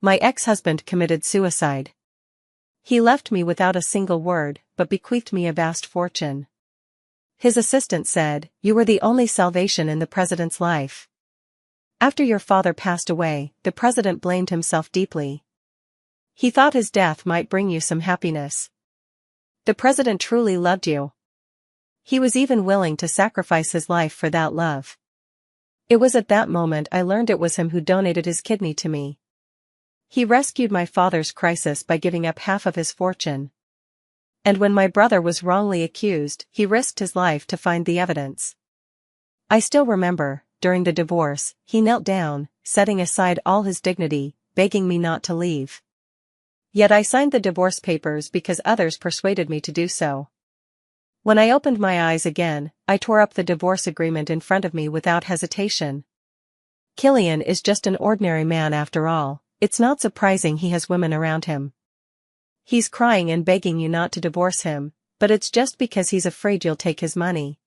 My ex-husband committed suicide. He left me without a single word, but bequeathed me a vast fortune. His assistant said, "You were the only salvation in the president's life." After your father passed away, the president blamed himself deeply. He thought his death might bring you some happiness. The president truly loved you. He was even willing to sacrifice his life for that love. It was at that moment I learned it was him who donated his kidney to me. He rescued my father's crisis by giving up half of his fortune. And when my brother was wrongly accused, he risked his life to find the evidence. I still remember, during the divorce, he knelt down, setting aside all his dignity, begging me not to leave. Yet I signed the divorce papers because others persuaded me to do so. When I opened my eyes again, I tore up the divorce agreement in front of me without hesitation. Killian is just an ordinary man after all. It's not surprising he has women around him. He's crying and begging you not to divorce him, but it's just because he's afraid you'll take his money.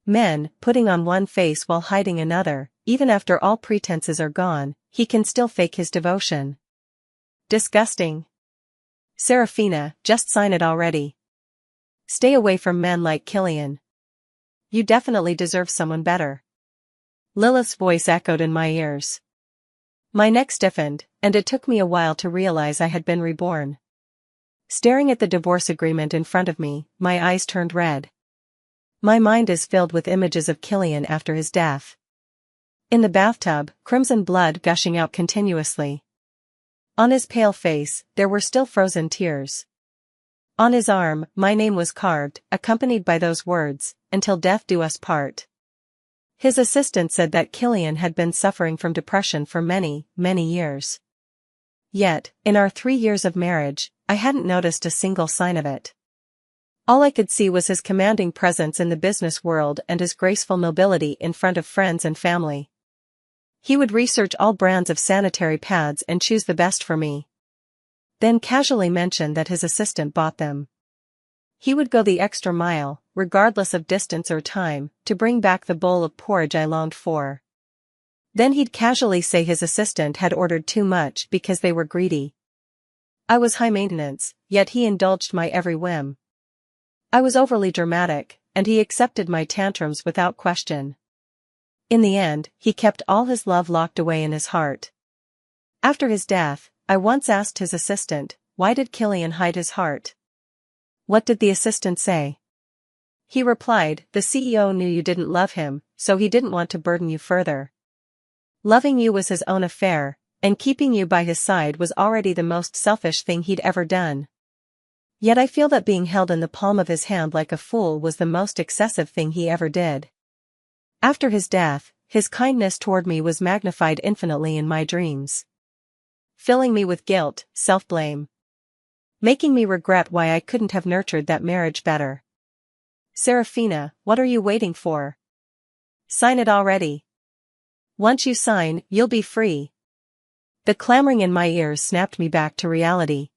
Men, putting on one face while hiding another, even after all pretenses are gone, he can still fake his devotion. Disgusting. Serafina, just sign it already. Stay away from men like Killian. You definitely deserve someone better. Lilith's voice echoed in my ears. My neck stiffened, and it took me a while to realize I had been reborn. Staring at the divorce agreement in front of me, my eyes turned red. My mind is filled with images of Killian after his death. In the bathtub, crimson blood gushing out continuously. On his pale face, there were still frozen tears. On his arm, my name was carved, accompanied by those words, "Until death do us part." His assistant said that Killian had been suffering from depression for many, many years. Yet, in our 3 years of marriage, I hadn't noticed a single sign of it. All I could see was his commanding presence in the business world and his graceful mobility in front of friends and family. He would research all brands of sanitary pads and choose the best for me. Then casually mention that his assistant bought them. He would go the extra mile, regardless of distance or time, to bring back the bowl of porridge I longed for. Then he'd casually say his assistant had ordered too much because they were greedy. I was high maintenance, yet he indulged my every whim. I was overly dramatic, and he accepted my tantrums without question. In the end, he kept all his love locked away in his heart. After his death, I once asked his assistant, why did Killian hide his heart? What did the assistant say? He replied, the CEO knew you didn't love him, so he didn't want to burden you further. Loving you was his own affair, and keeping you by his side was already the most selfish thing he'd ever done. Yet I feel that being held in the palm of his hand like a fool was the most excessive thing he ever did. After his death, his kindness toward me was magnified infinitely in my dreams, filling me with guilt, self-blame, making me regret why I couldn't have nurtured that marriage better. Serafina, what are you waiting for? Sign it already. Once you sign, you'll be free. The clamoring in my ears snapped me back to reality.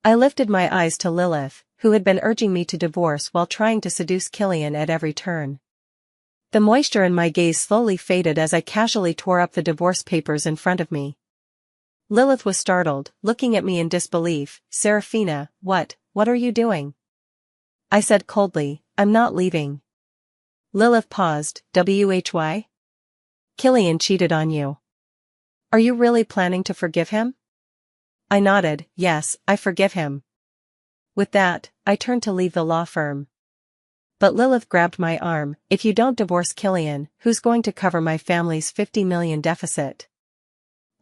I lifted my eyes to Lilith, who had been urging me to divorce while trying to seduce Killian at every turn. The moisture in my gaze slowly faded as I casually tore up the divorce papers in front of me. Lilith was startled, looking at me in disbelief. Serafina, what are you doing? I said coldly, I'm not leaving. Lilith paused. Why? Killian cheated on you. Are you really planning to forgive him? I nodded, yes, I forgive him. With that, I turned to leave the law firm. But Lilith grabbed my arm. If you don't divorce Killian, who's going to cover my family's $50 million deficit?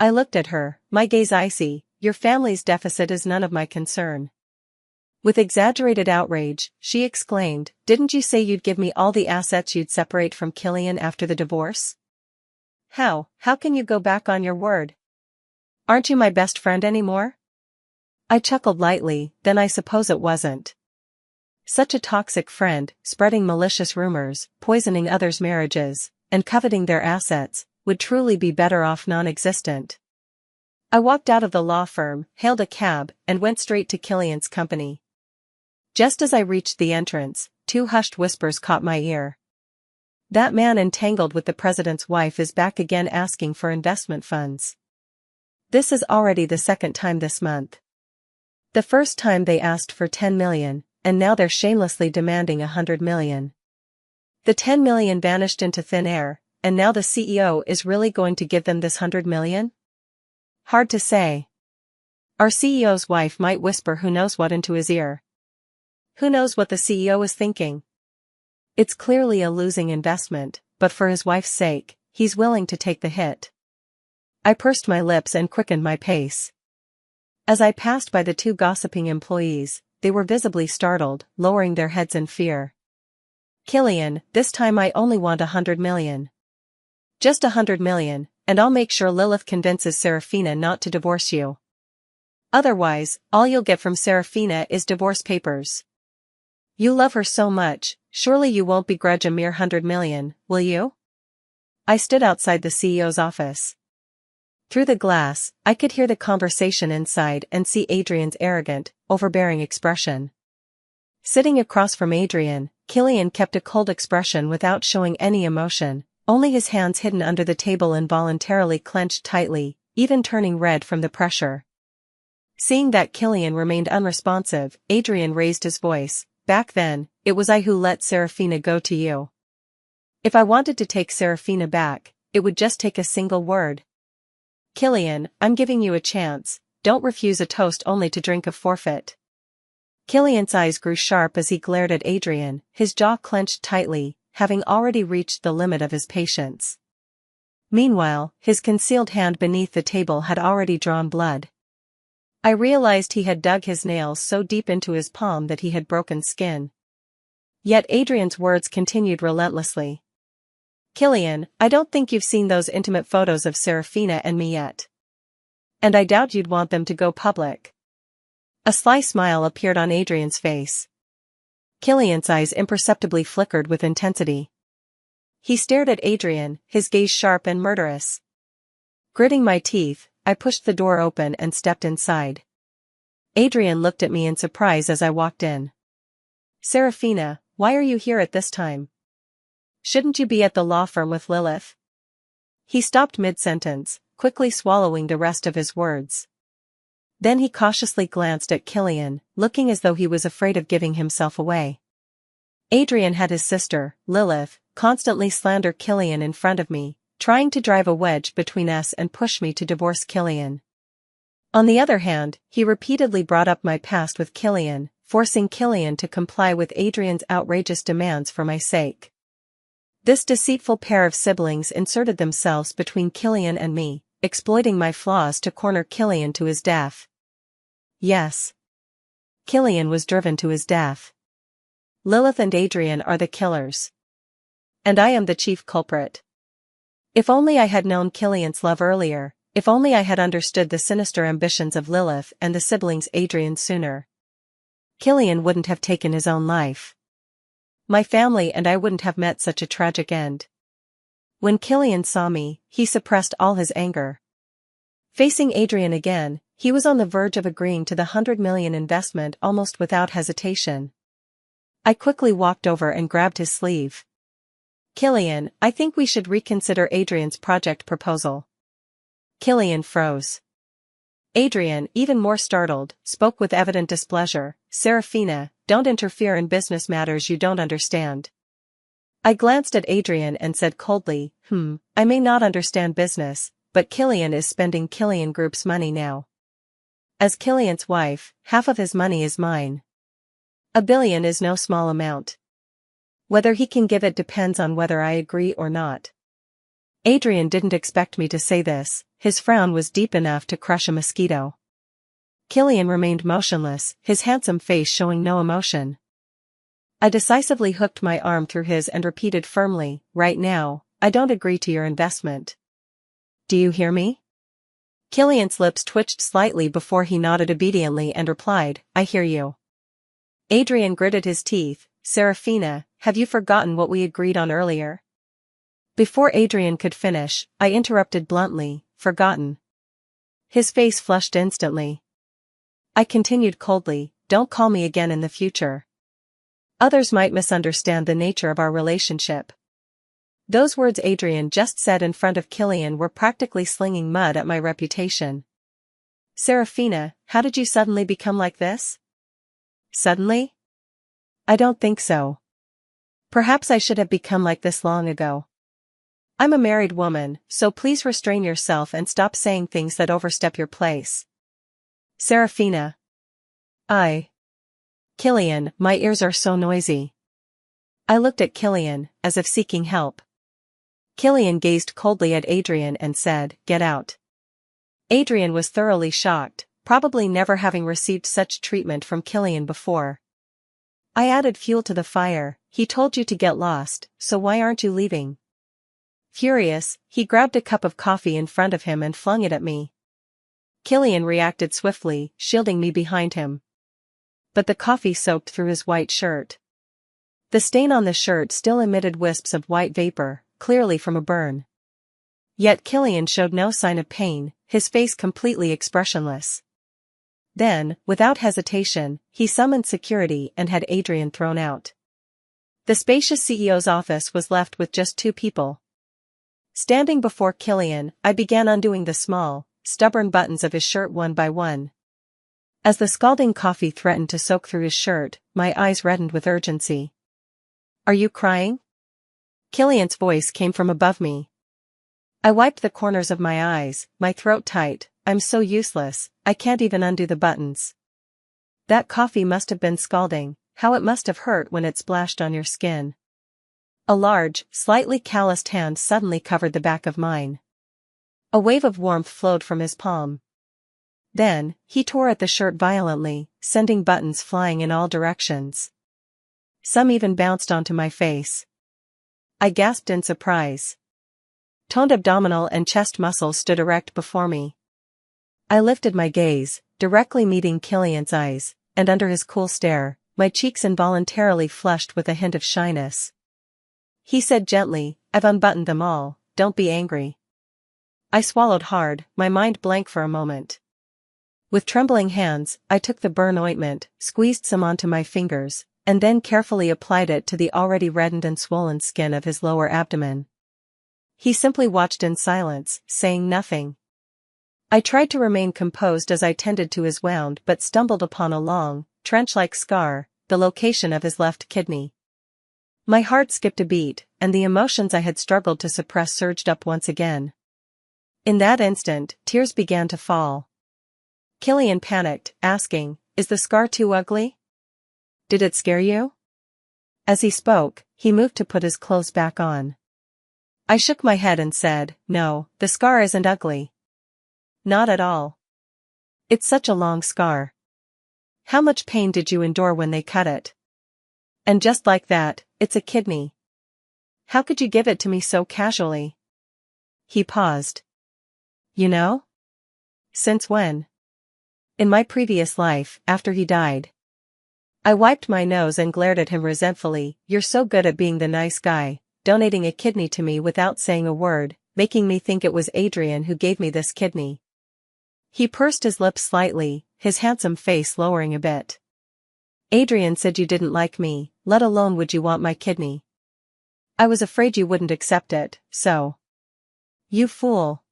I looked at her, my gaze icy. Your family's deficit is none of my concern. With exaggerated outrage, she exclaimed, didn't you say you'd give me all the assets you'd separate from Killian after the divorce? How can you go back on your word? Aren't you my best friend anymore? I chuckled lightly, then I suppose it wasn't. Such a toxic friend, spreading malicious rumors, poisoning others' marriages, and coveting their assets, would truly be better off non-existent. I walked out of the law firm, hailed a cab, and went straight to Killian's company. Just as I reached the entrance, 2 hushed whispers caught my ear. That man entangled with the president's wife is back again asking for investment funds. This is already the second time this month. The first time they asked for 10 million, and now they're shamelessly demanding 100 million. The 10 million vanished into thin air, and now the CEO is really going to give them this 100 million? Hard to say. Our CEO's wife might whisper who knows what into his ear. Who knows what the CEO is thinking? It's clearly a losing investment, but for his wife's sake, he's willing to take the hit. I pursed my lips and quickened my pace. As I passed by the two gossiping employees, they were visibly startled, lowering their heads in fear. Killian, this time I only want 100 million. Just 100 million, and I'll make sure Lilith convinces Serafina not to divorce you. Otherwise, all you'll get from Serafina is divorce papers. You love her so much, surely you won't begrudge a mere 100 million, will you? I stood outside the CEO's office. Through the glass, I could hear the conversation inside and see Adrian's arrogant, overbearing expression. Sitting across from Adrian, Killian kept a cold expression without showing any emotion, only his hands hidden under the table involuntarily clenched tightly, even turning red from the pressure. Seeing that Killian remained unresponsive, Adrian raised his voice. Back then, it was I who let Serafina go to you. If I wanted to take Serafina back, it would just take a single word. Killian, I'm giving you a chance, don't refuse a toast only to drink a forfeit. Killian's eyes grew sharp as he glared at Adrian, his jaw clenched tightly, having already reached the limit of his patience. Meanwhile, his concealed hand beneath the table had already drawn blood. I realized he had dug his nails so deep into his palm that he had broken skin. Yet Adrian's words continued relentlessly. Killian, I don't think you've seen those intimate photos of Serafina and me yet. And I doubt you'd want them to go public. A sly smile appeared on Adrian's face. Killian's eyes imperceptibly flickered with intensity. He stared at Adrian, his gaze sharp and murderous. Gritting my teeth, I pushed the door open and stepped inside. Adrian looked at me in surprise as I walked in. Serafina, why are you here at this time? Shouldn't you be at the law firm with Lilith? He stopped mid-sentence, quickly swallowing the rest of his words. Then he cautiously glanced at Killian, looking as though he was afraid of giving himself away. Adrian had his sister, Lilith, constantly slander Killian in front of me, trying to drive a wedge between us and push me to divorce Killian. On the other hand, he repeatedly brought up my past with Killian, forcing Killian to comply with Adrian's outrageous demands for my sake. This deceitful pair of siblings inserted themselves between Killian and me, exploiting my flaws to corner Killian to his death. Yes. Killian was driven to his death. Lilith and Adrian are the killers. And I am the chief culprit. If only I had known Killian's love earlier, if only I had understood the sinister ambitions of Lilith and the siblings Adrian sooner. Killian wouldn't have taken his own life. My family and I wouldn't have met such a tragic end. When Killian saw me, he suppressed all his anger. Facing Adrian again, he was on the verge of agreeing to the 100 million investment almost without hesitation. I quickly walked over and grabbed his sleeve. Killian, I think we should reconsider Adrian's project proposal. Killian froze. Adrian, even more startled, spoke with evident displeasure. Serafina, don't interfere in business matters you don't understand. I glanced at Adrian and said coldly, I may not understand business, but Killian is spending Killian Group's money now. As Killian's wife, half of his money is mine. $1 billion is no small amount. Whether he can give it depends on whether I agree or not. Adrian didn't expect me to say this, his frown was deep enough to crush a mosquito. Killian remained motionless, his handsome face showing no emotion. I decisively hooked my arm through his and repeated firmly, right now, I don't agree to your investment. Do you hear me? Killian's lips twitched slightly before he nodded obediently and replied, I hear you. Adrian gritted his teeth. Serafina, have you forgotten what we agreed on earlier? Before Adrian could finish, I interrupted bluntly, forgotten. His face flushed instantly. I continued coldly, don't call me again in the future. Others might misunderstand the nature of our relationship. Those words Adrian just said in front of Killian were practically slinging mud at my reputation. Serafina, how did you suddenly become like this? Suddenly? I don't think so. Perhaps I should have become like this long ago. I'm a married woman, so please restrain yourself and stop saying things that overstep your place. Serafina. Killian, my ears are so noisy. I looked at Killian, as if seeking help. Killian gazed coldly at Adrian and said, "Get out." Adrian was thoroughly shocked, probably never having received such treatment from Killian before. I added fuel to the fire. He told you to get lost, so why aren't you leaving? Furious, he grabbed a cup of coffee in front of him and flung it at me. Killian reacted swiftly, shielding me behind him. But the coffee soaked through his white shirt. The stain on the shirt still emitted wisps of white vapor, clearly from a burn. Yet Killian showed no sign of pain, his face completely expressionless. Then, without hesitation, he summoned security and had Adrian thrown out. The spacious CEO's office was left with just 2 people. Standing before Killian, I began undoing the small, stubborn buttons of his shirt one by one. As the scalding coffee threatened to soak through his shirt, my eyes reddened with urgency. "Are you crying?" Killian's voice came from above me. I wiped the corners of my eyes, my throat tight. "I'm so useless, I can't even undo the buttons." "That coffee must have been scalding, how it must have hurt when it splashed on your skin." A large, slightly calloused hand suddenly covered the back of mine. A wave of warmth flowed from his palm. Then, he tore at the shirt violently, sending buttons flying in all directions. Some even bounced onto my face. I gasped in surprise. Toned abdominal and chest muscles stood erect before me. I lifted my gaze, directly meeting Killian's eyes, and under his cool stare, my cheeks involuntarily flushed with a hint of shyness. He said gently, "I've unbuttoned them all, don't be angry." I swallowed hard, my mind blank for a moment. With trembling hands, I took the burn ointment, squeezed some onto my fingers, and then carefully applied it to the already reddened and swollen skin of his lower abdomen. He simply watched in silence, saying nothing. I tried to remain composed as I tended to his wound but stumbled upon a long, trench-like scar, the location of his left kidney. My heart skipped a beat, and the emotions I had struggled to suppress surged up once again. In that instant, tears began to fall. Killian panicked, asking, "Is the scar too ugly? Did it scare you?" As he spoke, he moved to put his clothes back on. I shook my head and said, "No, the scar isn't ugly. Not at all. It's such a long scar. How much pain did you endure when they cut it? And just like that, it's a kidney. How could you give it to me so casually?" He paused. "You know? Since when?" "In my previous life, after he died." I wiped my nose and glared at him resentfully. "You're so good at being the nice guy, donating a kidney to me without saying a word, making me think it was Adrian who gave me this kidney." He pursed his lips slightly, his handsome face lowering a bit. "Adrian said you didn't like me, let alone would you want my kidney. I was afraid you wouldn't accept it, so." "You fool."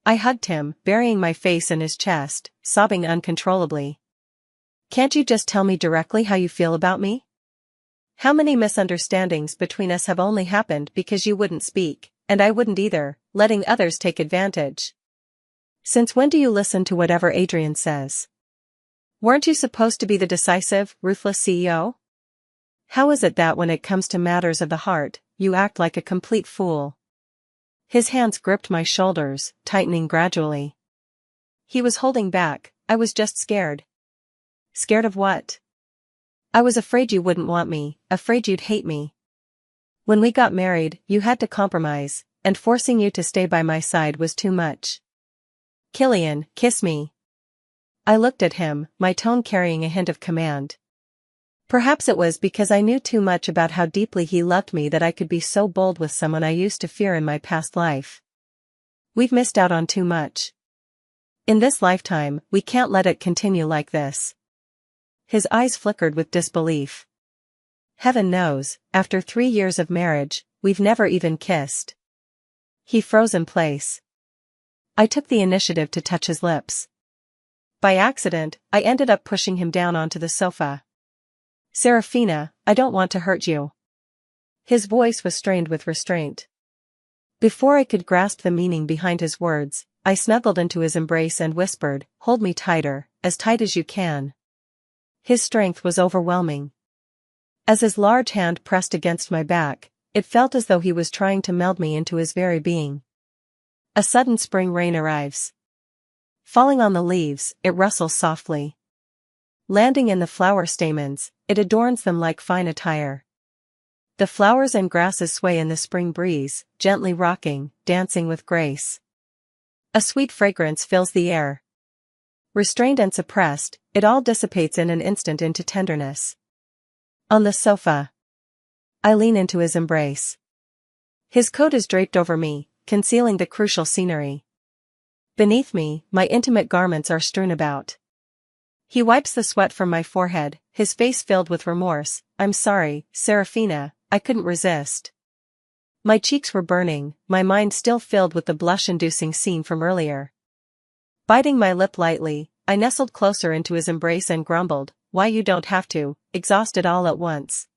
I hugged him, burying my face in his chest, sobbing uncontrollably. "Can't you just tell me directly how you feel about me? How many misunderstandings between us have only happened because you wouldn't speak, and I wouldn't either, letting others take advantage? Since when do you listen to whatever Adrian says? Weren't you supposed to be the decisive, ruthless CEO? How is it that when it comes to matters of the heart, you act like a complete fool?" His hands gripped my shoulders, tightening gradually. He was holding back. I was just scared. Scared of what? I was afraid you wouldn't want me, afraid you'd hate me. When we got married, you had to compromise, and forcing you to stay by my side was too much. "Killian, kiss me." I looked at him, my tone carrying a hint of command. Perhaps it was because I knew too much about how deeply he loved me that I could be so bold with someone I used to fear in my past life. We've missed out on too much. In this lifetime, we can't let it continue like this. His eyes flickered with disbelief. Heaven knows, after 3 years of marriage, we've never even kissed. He froze in place. I took the initiative to touch his lips. By accident, I ended up pushing him down onto the sofa. Serafina, I don't want to hurt you. His voice was strained with restraint. Before I could grasp the meaning behind his words, I snuggled into his embrace and whispered, "Hold me tighter, as tight as you can." His strength was overwhelming. As his large hand pressed against my back, it felt as though he was trying to meld me into his very being. A sudden spring rain arrives. Falling on the leaves, it rustles softly. Landing in the flower stamens, it adorns them like fine attire. The flowers and grasses sway in the spring breeze, gently rocking, dancing with grace. A sweet fragrance fills the air. Restrained and suppressed, it all dissipates in an instant into tenderness. On the sofa, I lean into his embrace. His coat is draped over me, concealing the crucial scenery. Beneath me, my intimate garments are strewn about. He wipes the sweat from my forehead, his face filled with remorse. "I'm sorry, Serafina, I couldn't resist." My cheeks were burning, my mind still filled with the blush-inducing scene from earlier. Biting my lip lightly, I nestled closer into his embrace and grumbled, "Why you don't have to, exhausted all at once.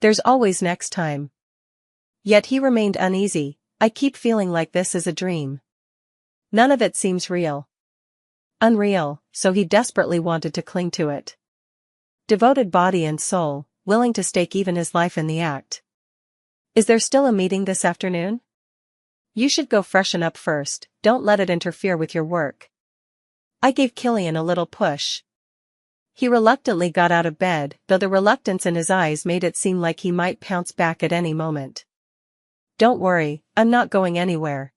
There's always next time." Yet he remained uneasy. "I keep feeling like this is a dream. None of it seems real." Unreal, so he desperately wanted to cling to it. Devoted body and soul, willing to stake even his life in the act. "Is there still a meeting this afternoon? You should go freshen up first, don't let it interfere with your work." I gave Killian a little push. He reluctantly got out of bed, though the reluctance in his eyes made it seem like he might pounce back at any moment. "Don't worry, I'm not going anywhere.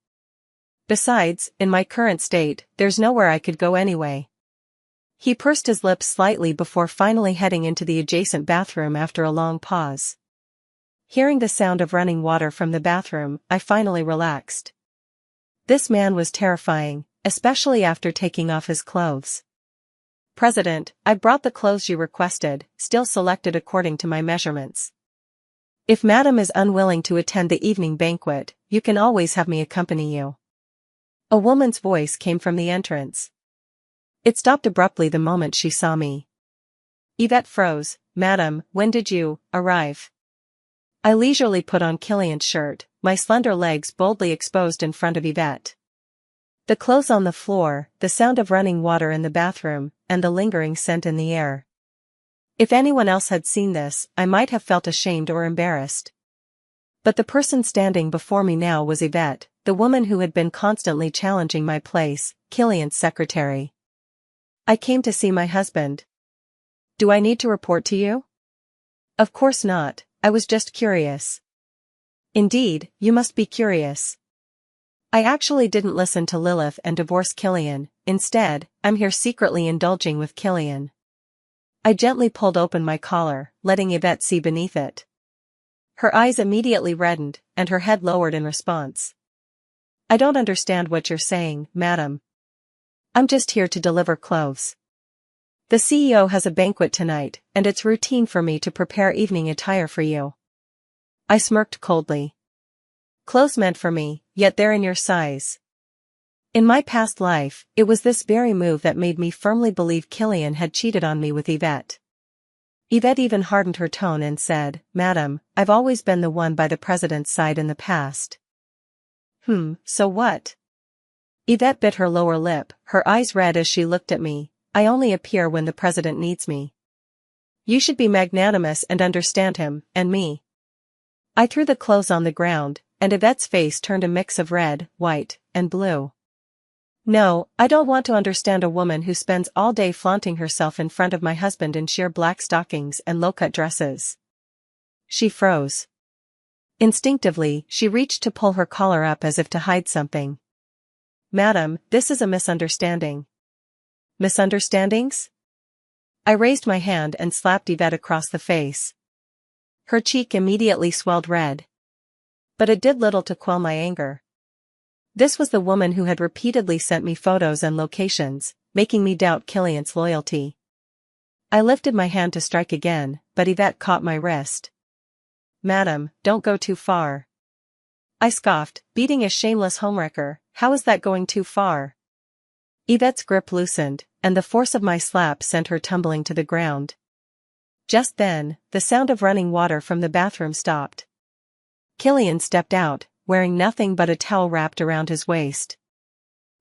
Besides, in my current state, there's nowhere I could go anyway." He pursed his lips slightly before finally heading into the adjacent bathroom after a long pause. Hearing the sound of running water from the bathroom, I finally relaxed. This man was terrifying, especially after taking off his clothes. "President, I brought the clothes you requested, still selected according to my measurements. If Madam is unwilling to attend the evening banquet, you can always have me accompany you." A woman's voice came from the entrance. It stopped abruptly the moment she saw me. Yvette froze. "Madam, when did you arrive?" I leisurely put on Killian's shirt, my slender legs boldly exposed in front of Yvette. The clothes on the floor, the sound of running water in the bathroom, and the lingering scent in the air. If anyone else had seen this, I might have felt ashamed or embarrassed. But the person standing before me now was Yvette, the woman who had been constantly challenging my place, Killian's secretary. "I came to see my husband. Do I need to report to you?" "Of course not, I was just curious." "Indeed, you must be curious. I actually didn't listen to Lilith and divorce Killian, instead, I'm here secretly indulging with Killian." I gently pulled open my collar, letting Yvette see beneath it. Her eyes immediately reddened, and her head lowered in response. "I don't understand what you're saying, madam. I'm just here to deliver clothes. The CEO has a banquet tonight, and it's routine for me to prepare evening attire for you." I smirked coldly. "Clothes meant for me, yet they're in your size." In my past life, it was this very move that made me firmly believe Killian had cheated on me with Yvette. Yvette even hardened her tone and said, "Madam, I've always been the one by the president's side in the past." So what?" Yvette bit her lower lip, her eyes red as she looked at me. "I only appear when the president needs me. You should be magnanimous and understand him, and me." I threw the clothes on the ground, and Yvette's face turned a mix of red, white, and blue. "No, I don't want to understand a woman who spends all day flaunting herself in front of my husband in sheer black stockings and low-cut dresses." She froze. Instinctively, she reached to pull her collar up as if to hide something. "Madam, this is a misunderstanding." "Misunderstandings?" I raised my hand and slapped Yvette across the face. Her cheek immediately swelled red. But it did little to quell my anger. This was the woman who had repeatedly sent me photos and locations, making me doubt Killian's loyalty. I lifted my hand to strike again, but Yvette caught my wrist. "Madam, don't go too far." I scoffed, "Beating a shameless homewrecker, how is that going too far?" Yvette's grip loosened, and the force of my slap sent her tumbling to the ground. Just then, the sound of running water from the bathroom stopped. Killian stepped out, wearing nothing but a towel wrapped around his waist.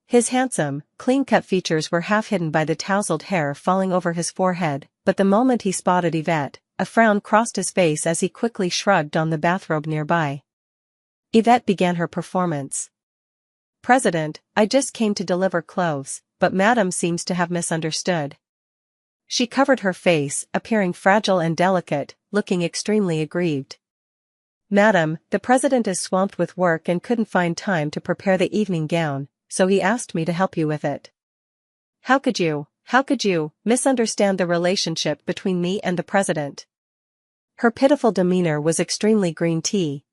His handsome, clean-cut features were half hidden by the tousled hair falling over his forehead, but the moment he spotted Yvette, a frown crossed his face as he quickly shrugged on the bathrobe nearby. Yvette began her performance. "President, I just came to deliver clothes, but Madame seems to have misunderstood." She covered her face, appearing fragile and delicate, looking extremely aggrieved. "Madam, the President is swamped with work and couldn't find time to prepare the evening gown, so he asked me to help you with it." How could you misunderstand the relationship between me and the President?" Her pitiful demeanor was extremely green tea.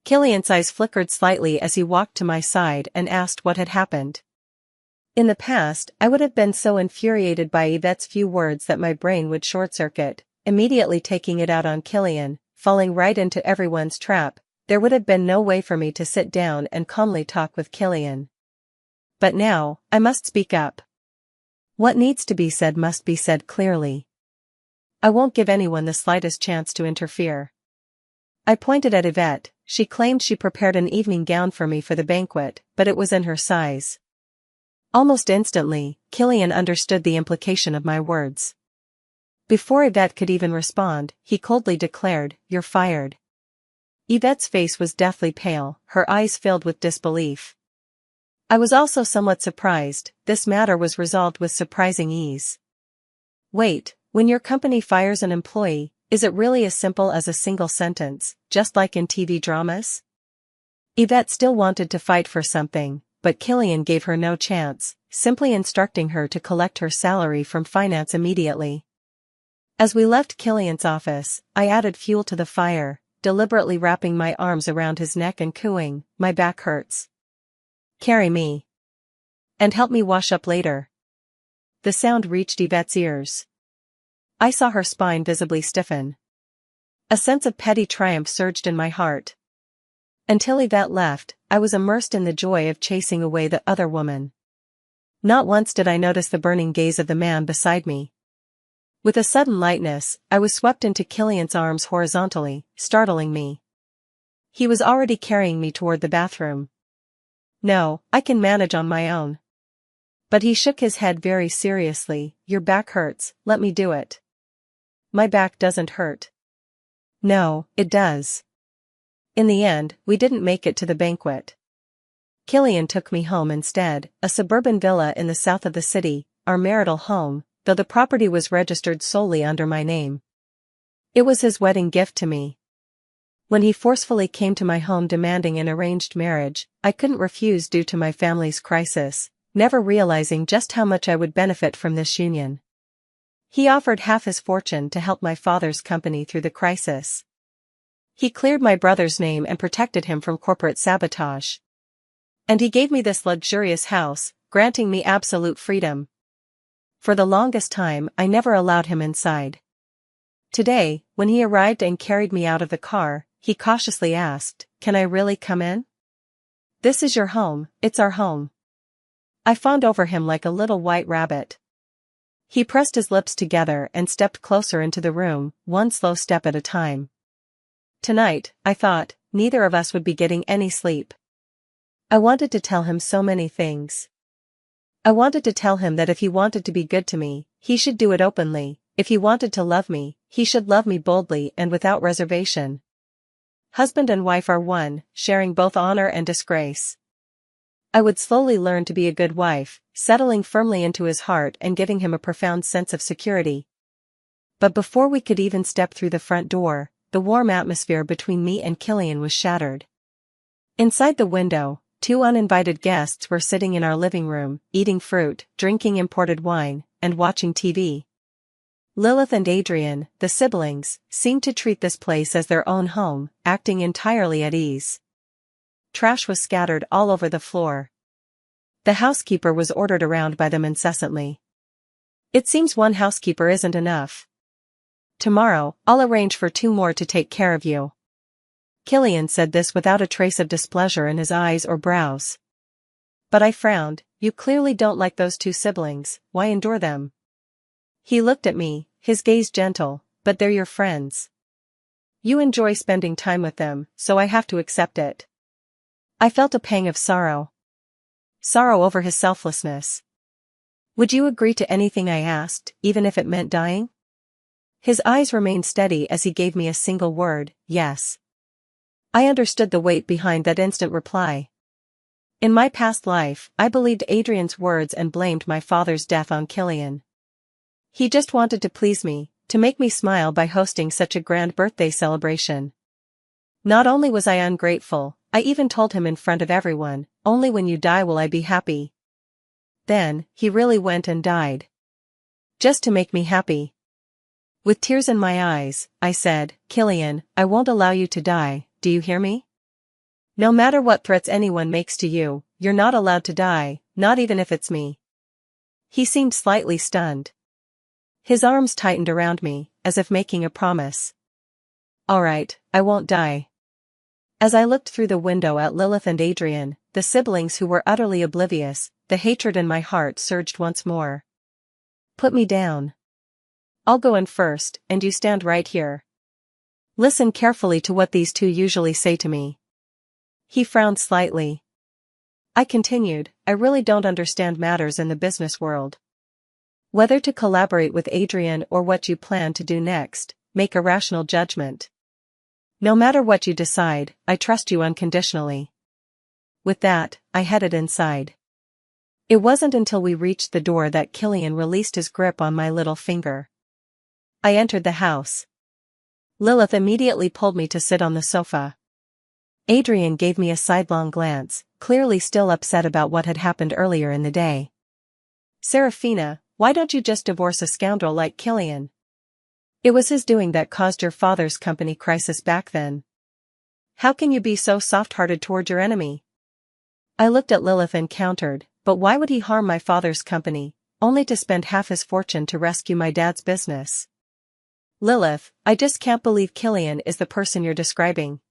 Killian's eyes flickered slightly as he walked to my side and asked what had happened. In the past, I would have been so infuriated by Yvette's few words that my brain would short-circuit, immediately taking it out on Killian, falling right into everyone's trap. There would have been no way for me to sit down and calmly talk with Killian. But now, I must speak up. What needs to be said must be said clearly. I won't give anyone the slightest chance to interfere. I pointed at Yvette. She claimed she prepared an evening gown for me for the banquet, but it was in her size. Almost instantly, Killian understood the implication of my words. Before Yvette could even respond, he coldly declared, "You're fired." Yvette's face was deathly pale, her eyes filled with disbelief. I was also somewhat surprised. This matter was resolved with surprising ease. "Wait, when your company fires an employee, is it really as simple as a single sentence, just like in TV dramas?" Yvette still wanted to fight for something, but Killian gave her no chance, simply instructing her to collect her salary from finance immediately. As we left Killian's office, I added fuel to the fire, deliberately wrapping my arms around his neck and cooing, "My back hurts. Carry me. And help me wash up later." The sound reached Yvette's ears. I saw her spine visibly stiffen. A sense of petty triumph surged in my heart. Until Yvette left, I was immersed in the joy of chasing away the other woman. Not once did I notice the burning gaze of the man beside me. With a sudden lightness, I was swept into Killian's arms horizontally, startling me. He was already carrying me toward the bathroom. "No, I can manage on my own." But he shook his head very seriously. "Your back hurts, let me do it." "My back doesn't hurt." "No, it does." In the end, we didn't make it to the banquet. Killian took me home instead, a suburban villa in the south of the city, our marital home, though the property was registered solely under my name. It was his wedding gift to me. When he forcefully came to my home demanding an arranged marriage, I couldn't refuse due to my family's crisis, never realizing just how much I would benefit from this union. He offered half his fortune to help my father's company through the crisis. He cleared my brother's name and protected him from corporate sabotage. And he gave me this luxurious house, granting me absolute freedom. For the longest time, I never allowed him inside. Today, when he arrived and carried me out of the car, he cautiously asked, "Can I really come in? This is your home, it's our home." I fawned over him like a little white rabbit. He pressed his lips together and stepped closer into the room, one slow step at a time. Tonight, I thought, neither of us would be getting any sleep. I wanted to tell him so many things. I wanted to tell him that if he wanted to be good to me, he should do it openly. If he wanted to love me, he should love me boldly and without reservation. Husband and wife are one, sharing both honor and disgrace. I would slowly learn to be a good wife, settling firmly into his heart and giving him a profound sense of security. But before we could even step through the front door, the warm atmosphere between me and Killian was shattered. Inside the window, two uninvited guests were sitting in our living room, eating fruit, drinking imported wine, and watching TV. Lilith and Adrian, the siblings, seemed to treat this place as their own home, acting entirely at ease. Trash was scattered all over the floor. The housekeeper was ordered around by them incessantly. "It seems one housekeeper isn't enough. Tomorrow, I'll arrange for 2 more to take care of you." Killian said this without a trace of displeasure in his eyes or brows. But I frowned. You clearly don't like those two siblings, why endure them? He looked at me, his gaze gentle, but they're your friends. You enjoy spending time with them, so I have to accept it. I felt a pang of sorrow. Sorrow over his selflessness. Would you agree to anything I asked, even if it meant dying? His eyes remained steady as he gave me a single word, yes. I understood the weight behind that instant reply. In my past life, I believed Adrian's words and blamed my father's death on Killian. He just wanted to please me, to make me smile by hosting such a grand birthday celebration. Not only was I ungrateful, I even told him in front of everyone, only when you die will I be happy. Then, he really went and died. Just to make me happy. With tears in my eyes, I said, Killian, I won't allow you to die, do you hear me? No matter what threats anyone makes to you, you're not allowed to die, not even if it's me. He seemed slightly stunned. His arms tightened around me, as if making a promise. All right, I won't die. As I looked through the window at Lilith and Adrian, the siblings who were utterly oblivious, the hatred in my heart surged once more. Put me down. I'll go in first, and you stand right here. Listen carefully to what these two usually say to me. He frowned slightly. I continued, I really don't understand matters in the business world. Whether to collaborate with Adrian or what you plan to do next, make a rational judgment. No matter what you decide, I trust you unconditionally. With that, I headed inside. It wasn't until we reached the door that Killian released his grip on my little finger. I entered the house. Lilith immediately pulled me to sit on the sofa. Adrian gave me a sidelong glance, clearly still upset about what had happened earlier in the day. Serafina, why don't you just divorce a scoundrel like Killian? It was his doing that caused your father's company crisis back then. How can you be so soft-hearted toward your enemy? I looked at Lilith and countered, but why would he harm my father's company, only to spend half his fortune to rescue my dad's business? Lilith, I just can't believe Killian is the person you're describing.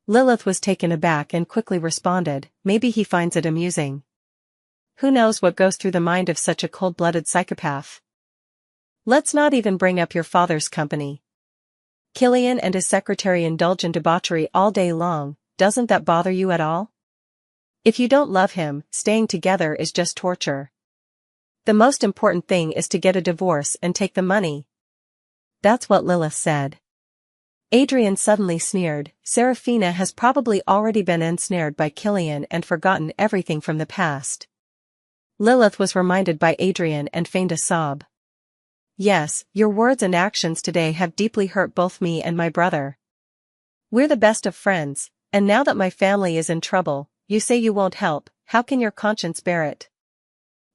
Lilith was taken aback and quickly responded, maybe he finds it amusing. Who knows what goes through the mind of such a cold-blooded psychopath? Let's not even bring up your father's company. Killian and his secretary indulge in debauchery all day long, doesn't that bother you at all? If you don't love him, staying together is just torture. The most important thing is to get a divorce and take the money. That's what Lilith said. Adrian suddenly sneered, Serafina has probably already been ensnared by Killian and forgotten everything from the past. Lilith was reminded by Adrian and feigned a sob. Yes, your words and actions today have deeply hurt both me and my brother. We're the best of friends, and now that my family is in trouble, you say you won't help, how can your conscience bear it?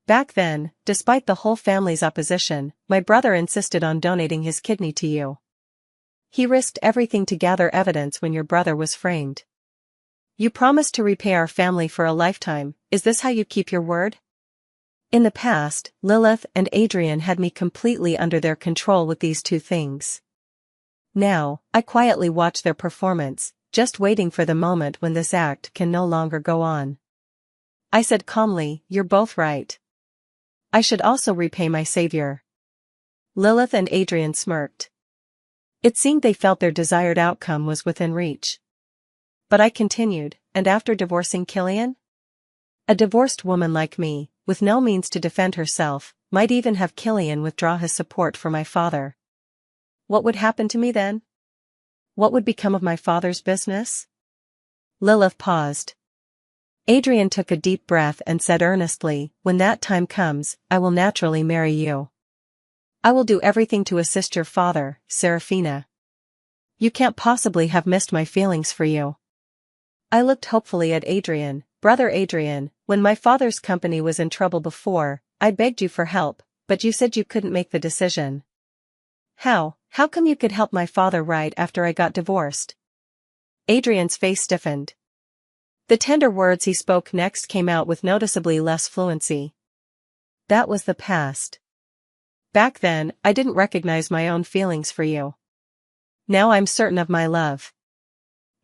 Back then, despite the whole family's opposition, my brother insisted on donating his kidney to you. He risked everything to gather evidence when your brother was framed. You promised to repay our family for a lifetime, is this how you keep your word? In the past, Lilith and Adrian had me completely under their control with these two things. Now, I quietly watch their performance, just waiting for the moment when this act can no longer go on. I said calmly, you're both right. I should also repay my savior. Lilith and Adrian smirked. It seemed they felt their desired outcome was within reach. But I continued, and after divorcing Killian? A divorced woman like me, with no means to defend herself, might even have Killian withdraw his support for my father. What would happen to me then? What would become of my father's business? Lilith paused. Adrian took a deep breath and said earnestly, when that time comes, I will naturally marry you. I will do everything to assist your father, Serafina. You can't possibly have missed my feelings for you. I looked hopefully at Adrian. Brother Adrian, when my father's company was in trouble before, I begged you for help, but you said you couldn't make the decision. How come you could help my father right after I got divorced? Adrian's face stiffened. The tender words he spoke next came out with noticeably less fluency. That was the past. Back then, I didn't recognize my own feelings for you. Now I'm certain of my love.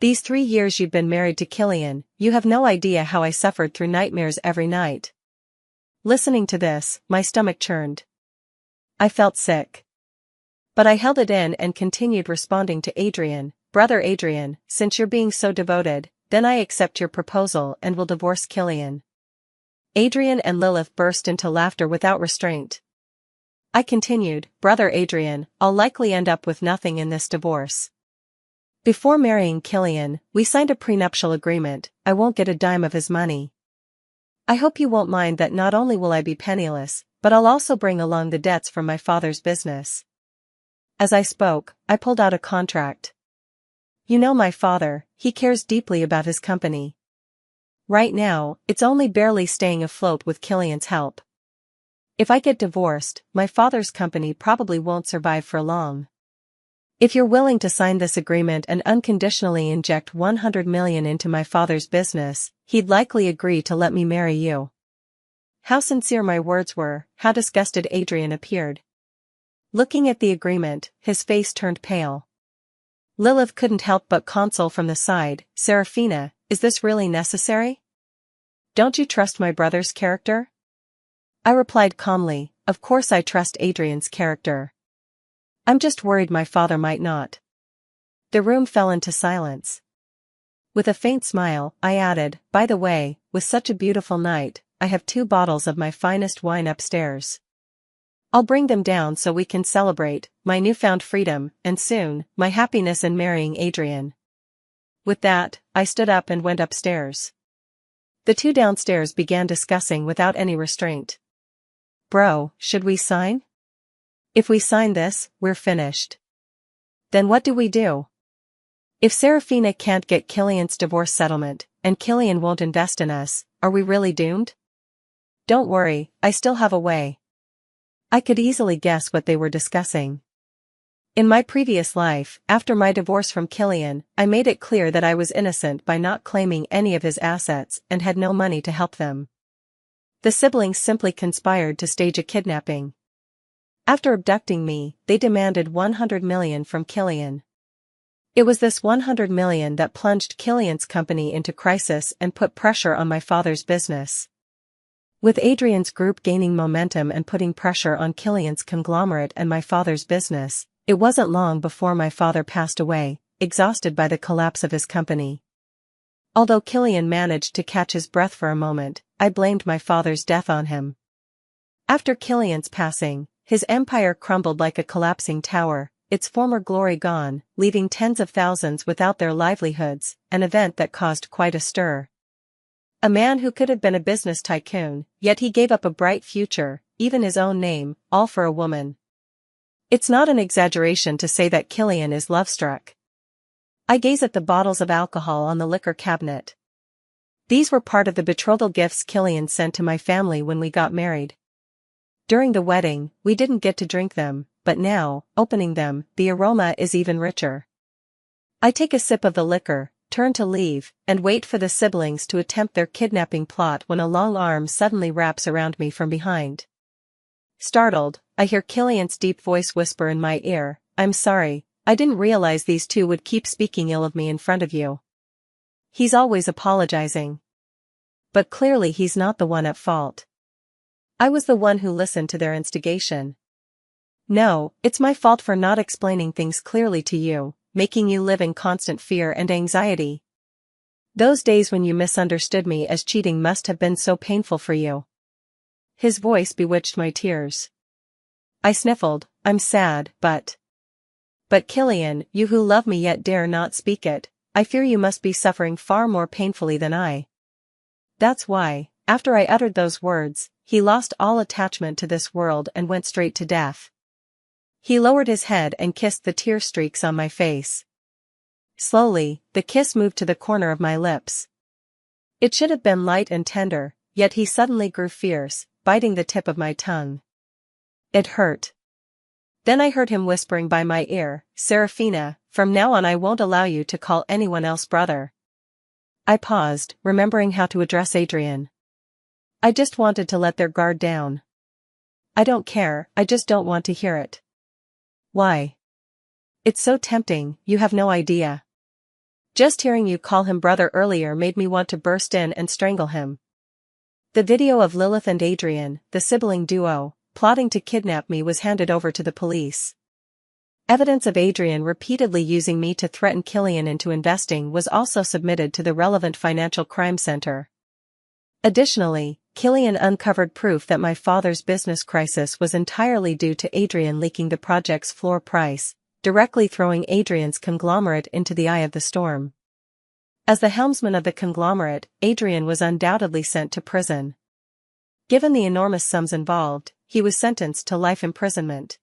These 3 years you've been married to Killian, you have no idea how I suffered through nightmares every night. Listening to this, my stomach churned. I felt sick. But I held it in and continued responding to Adrian. Brother Adrian, since you're being so devoted, then I accept your proposal and will divorce Killian. Adrian and Lilith burst into laughter without restraint. I continued, Brother Adrian, I'll likely end up with nothing in this divorce. Before marrying Killian, we signed a prenuptial agreement. I won't get a dime of his money. I hope you won't mind that not only will I be penniless, but I'll also bring along the debts from my father's business. As I spoke, I pulled out a contract. You know my father, he cares deeply about his company. Right now, it's only barely staying afloat with Killian's help. If I get divorced, my father's company probably won't survive for long. If you're willing to sign this agreement and unconditionally inject 100 million into my father's business, he'd likely agree to let me marry you. How sincere my words were, how disgusted Adrian appeared. Looking at the agreement, his face turned pale. Lilith couldn't help but console from the side, Serafina, is this really necessary? Don't you trust my brother's character? I replied calmly, of course I trust Adrian's character. I'm just worried my father might not. The room fell into silence. With a faint smile, I added, by the way, with such a beautiful night, I have 2 bottles of my finest wine upstairs. I'll bring them down so we can celebrate my newfound freedom, and soon, my happiness in marrying Adrian. With that, I stood up and went upstairs. The 2 downstairs began discussing without any restraint. Bro, should we sign? If we sign this, we're finished. Then what do we do? If Serafina can't get Killian's divorce settlement, and Killian won't invest in us, are we really doomed? Don't worry, I still have a way. I could easily guess what they were discussing. In my previous life, after my divorce from Killian, I made it clear that I was innocent by not claiming any of his assets and had no money to help them. The siblings simply conspired to stage a kidnapping. After abducting me, they demanded 100 million from Killian. It was this 100 million that plunged Killian's company into crisis and put pressure on my father's business. With Adrian's group gaining momentum and putting pressure on Killian's conglomerate and my father's business, it wasn't long before my father passed away, exhausted by the collapse of his company. Although Killian managed to catch his breath for a moment, I blamed my father's death on him. After Killian's passing, his empire crumbled like a collapsing tower, its former glory gone, leaving tens of thousands without their livelihoods, an event that caused quite a stir. A man who could have been a business tycoon, yet he gave up a bright future, even his own name, all for a woman. It's not an exaggeration to say that Killian is love-struck. I gaze at the bottles of alcohol on the liquor cabinet. These were part of the betrothal gifts Killian sent to my family when we got married. During the wedding, we didn't get to drink them, but now, opening them, the aroma is even richer. I take a sip of the liquor, turn to leave, and wait for the siblings to attempt their kidnapping plot when a long arm suddenly wraps around me from behind. Startled, I hear Killian's deep voice whisper in my ear, I'm sorry, I didn't realize these 2 would keep speaking ill of me in front of you. He's always apologizing. But clearly he's not the one at fault. I was the one who listened to their instigation. No, it's my fault for not explaining things clearly to you, making you live in constant fear and anxiety. Those days when you misunderstood me as cheating must have been so painful for you. His voice bewitched my tears. I sniffled, I'm sad, but Killian, you who love me yet dare not speak it, I fear you must be suffering far more painfully than I. That's why, after I uttered those words, he lost all attachment to this world and went straight to death. He lowered his head and kissed the tear streaks on my face. Slowly, the kiss moved to the corner of my lips. It should have been light and tender, yet he suddenly grew fierce, biting the tip of my tongue. It hurt. Then I heard him whispering by my ear, Serafina, from now on I won't allow you to call anyone else brother. I paused, remembering how to address Adrian. I just wanted to let their guard down. I don't care, I just don't want to hear it. Why? It's so tempting, you have no idea. Just hearing you call him brother earlier made me want to burst in and strangle him. The video of Lilith and Adrian, the sibling duo, plotting to kidnap me was handed over to the police. Evidence of Adrian repeatedly using me to threaten Killian into investing was also submitted to the relevant financial crime center. Additionally, Killian uncovered proof that my father's business crisis was entirely due to Adrian leaking the project's floor price, directly throwing Adrian's conglomerate into the eye of the storm. As the helmsman of the conglomerate, Adrian was undoubtedly sent to prison. Given the enormous sums involved, he was sentenced to life imprisonment.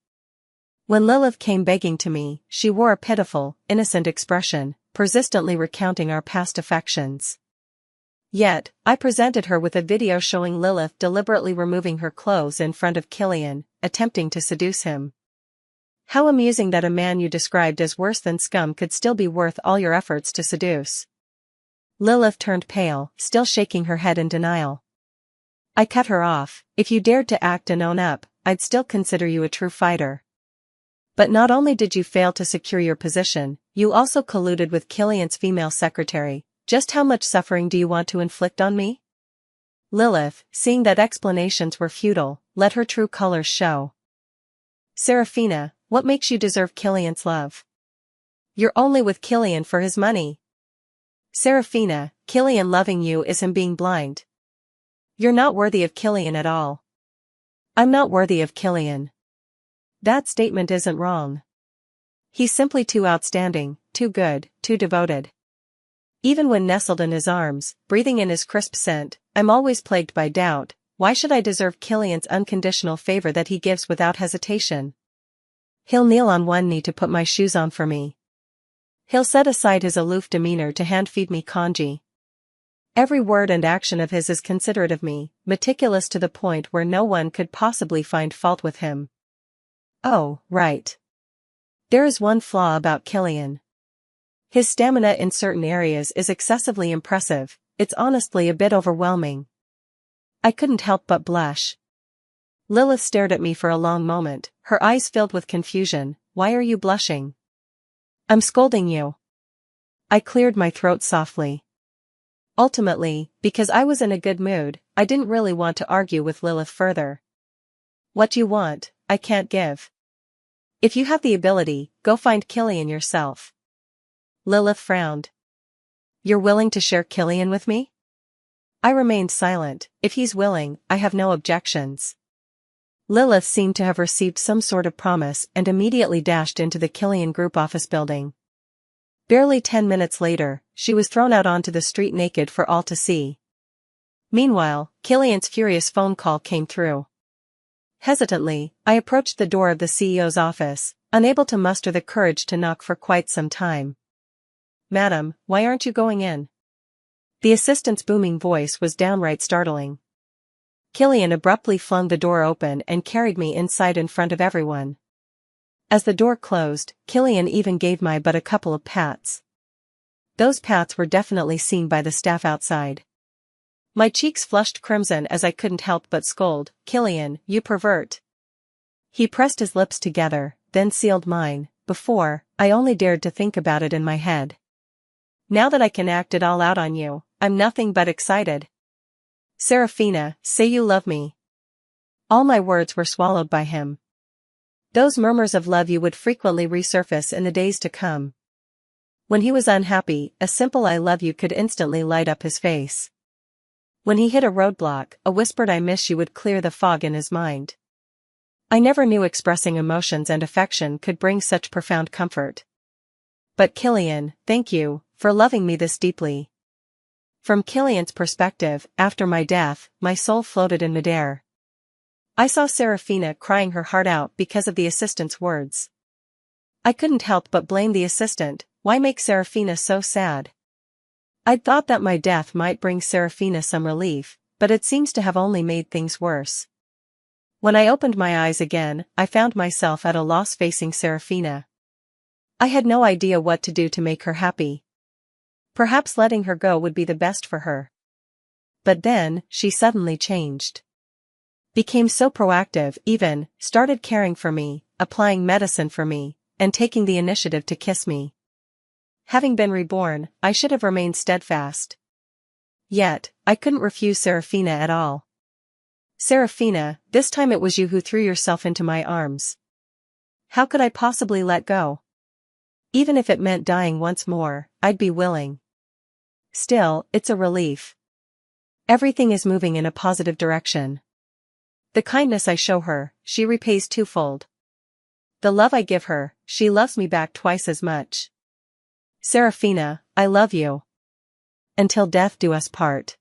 When Lilith came begging to me, she wore a pitiful, innocent expression, persistently recounting our past affections. Yet, I presented her with a video showing Lilith deliberately removing her clothes in front of Killian, attempting to seduce him. How amusing that a man you described as worse than scum could still be worth all your efforts to seduce. Lilith turned pale, still shaking her head in denial. I cut her off. If you dared to act and own up, I'd still consider you a true fighter. But not only did you fail to secure your position, you also colluded with Killian's female secretary. Just how much suffering do you want to inflict on me? Lilith, seeing that explanations were futile, let her true colors show. Serafina, what makes you deserve Killian's love? You're only with Killian for his money. Serafina, Killian loving you is him being blind. You're not worthy of Killian at all. I'm not worthy of Killian. That statement isn't wrong. He's simply too outstanding, too good, too devoted. Even when nestled in his arms, breathing in his crisp scent, I'm always plagued by doubt. Why should I deserve Killian's unconditional favor that he gives without hesitation? He'll kneel on one knee to put my shoes on for me. He'll set aside his aloof demeanor to hand-feed me congee. Every word and action of his is considerate of me, meticulous to the point where no one could possibly find fault with him. Oh, right. There is one flaw about Killian. His stamina in certain areas is excessively impressive. It's honestly a bit overwhelming. I couldn't help but blush. Lilith stared at me for a long moment, her eyes filled with confusion. Why are you blushing? I'm scolding you. I cleared my throat softly. Ultimately, because I was in a good mood, I didn't really want to argue with Lilith further. What you want, I can't give. If you have the ability, go find Killian yourself. Lilith frowned. You're willing to share Killian with me? I remained silent. If he's willing, I have no objections. Lilith seemed to have received some sort of promise and immediately dashed into the Killian Group office building. Barely 10 minutes later, she was thrown out onto the street naked for all to see. Meanwhile, Killian's furious phone call came through. Hesitantly, I approached the door of the CEO's office, unable to muster the courage to knock for quite some time. Madam, why aren't you going in? The assistant's booming voice was downright startling. Killian abruptly flung the door open and carried me inside in front of everyone. As the door closed, Killian even gave my butt a couple of pats. Those pats were definitely seen by the staff outside. My cheeks flushed crimson as I couldn't help but scold, Killian, you pervert. He pressed his lips together, then sealed mine. Before, I only dared to think about it in my head. Now that I can act it all out on you, I'm nothing but excited. Serafina, say you love me. All my words were swallowed by him. Those murmurs of love you would frequently resurface in the days to come. When he was unhappy, a simple I love you could instantly light up his face. When he hit a roadblock, a whispered I miss you would clear the fog in his mind. I never knew expressing emotions and affection could bring such profound comfort. But Killian, thank you, for loving me this deeply. From Killian's perspective, after my death, my soul floated in midair. I saw Serafina crying her heart out because of the assistant's words. I couldn't help but blame the assistant. Why make Serafina so sad? I'd thought that my death might bring Serafina some relief, but it seems to have only made things worse. When I opened my eyes again, I found myself at a loss facing Serafina. I had no idea what to do to make her happy. Perhaps letting her go would be the best for her. But then, she suddenly changed. Became so proactive, even, started caring for me, applying medicine for me, and taking the initiative to kiss me. Having been reborn, I should have remained steadfast. Yet, I couldn't refuse Serafina at all. Serafina, this time it was you who threw yourself into my arms. How could I possibly let go? Even if it meant dying once more, I'd be willing. Still, it's a relief. Everything is moving in a positive direction. The kindness I show her, she repays twofold. The love I give her, she loves me back twice as much. Serafina, I love you. Until death do us part.